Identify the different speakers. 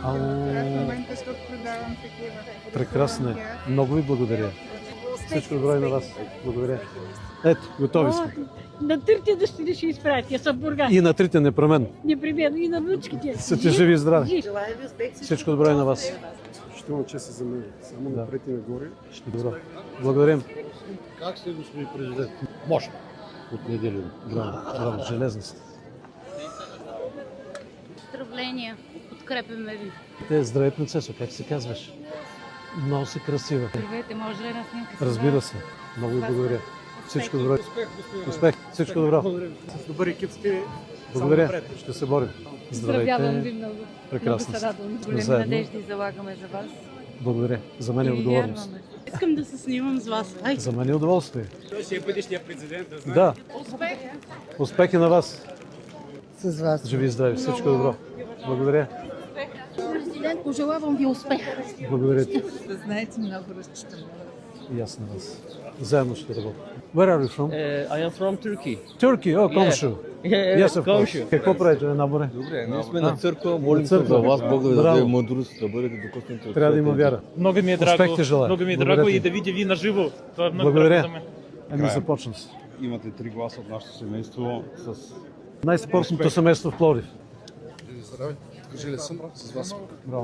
Speaker 1: Ау.
Speaker 2: Аз в момента ще продавам такива.
Speaker 1: Прекрасно е. Много ви благодаря. Всичко добро и на вас. Благодаря. Ето, готови сме.
Speaker 3: На трите дъщери ще изпратя, съм Бургас.
Speaker 1: И на трите непременно.
Speaker 3: Непременно, и на внучките.
Speaker 1: Са ти живи и здрави.
Speaker 3: Жив.
Speaker 1: Всичко добро и на вас.
Speaker 4: Ще има чест за мен. Само напред и нагоре.
Speaker 1: Ще добро. Благодарим.
Speaker 4: Как сте, господин президент? Мощно.
Speaker 1: От неделя. Браво, браво, железно сте.
Speaker 5: Поздравления, подкрепяме ви.
Speaker 1: Здравей, принцесо, как се казваш? Много си красива.
Speaker 5: Здравейте, може ли една снимка?
Speaker 1: Разбира се. Много ви благодаря. Всичко добро. Успех. Всичко добро.
Speaker 4: С добър екип сте.
Speaker 1: Благодаря. Ще се борим.
Speaker 5: Поздравявам ви
Speaker 1: Здравейте.
Speaker 5: много.
Speaker 1: Прекрасно
Speaker 5: Много се радвам. С големи
Speaker 1: Заедно.
Speaker 5: надежди залагаме за вас.
Speaker 1: Благодаря. За мен е
Speaker 5: И ви
Speaker 1: отговорност.
Speaker 5: вярваме.
Speaker 3: Искам да се снимам с вас. Ай,
Speaker 1: За мен е удоволствие.
Speaker 6: Той ще е бъдещия президент, да знае.
Speaker 1: Да. Успех и на вас.
Speaker 7: С вас.
Speaker 1: Живи и здрави. Всичко добро. Благодаря.
Speaker 3: президент, пожелавам ви успех.
Speaker 1: Благодаря ти.
Speaker 7: Знаете, много разчитам.
Speaker 1: И аз на вас. Заедно ще работим. Where are you from?
Speaker 6: I am from Turkey.
Speaker 1: Turkey, о, комшо. Yes, of course.
Speaker 6: Комшо.
Speaker 1: Какво правите на море?
Speaker 8: Добре, ние сме на църква, молим се
Speaker 1: църква.
Speaker 8: за вас, Бог да ви
Speaker 1: Браво.
Speaker 8: даде мъдрост, да бъдете докоснати от
Speaker 1: Трябва да има
Speaker 8: Святия
Speaker 1: вяра.
Speaker 6: Много ми е
Speaker 1: Успех
Speaker 6: драго,
Speaker 1: ти желая.
Speaker 6: много ми е
Speaker 1: Благодаря
Speaker 6: драго
Speaker 1: ти.
Speaker 6: и да видя ви наживо. Това е много
Speaker 1: Благодаря.
Speaker 6: драго за мен.
Speaker 1: Ами започна се.
Speaker 8: Дух. Имате 3 гласа от нашето семейство с
Speaker 1: Най-спортното семейство в Пловдив.
Speaker 4: Здравей. Кажи ли съм с вас?
Speaker 1: Браво.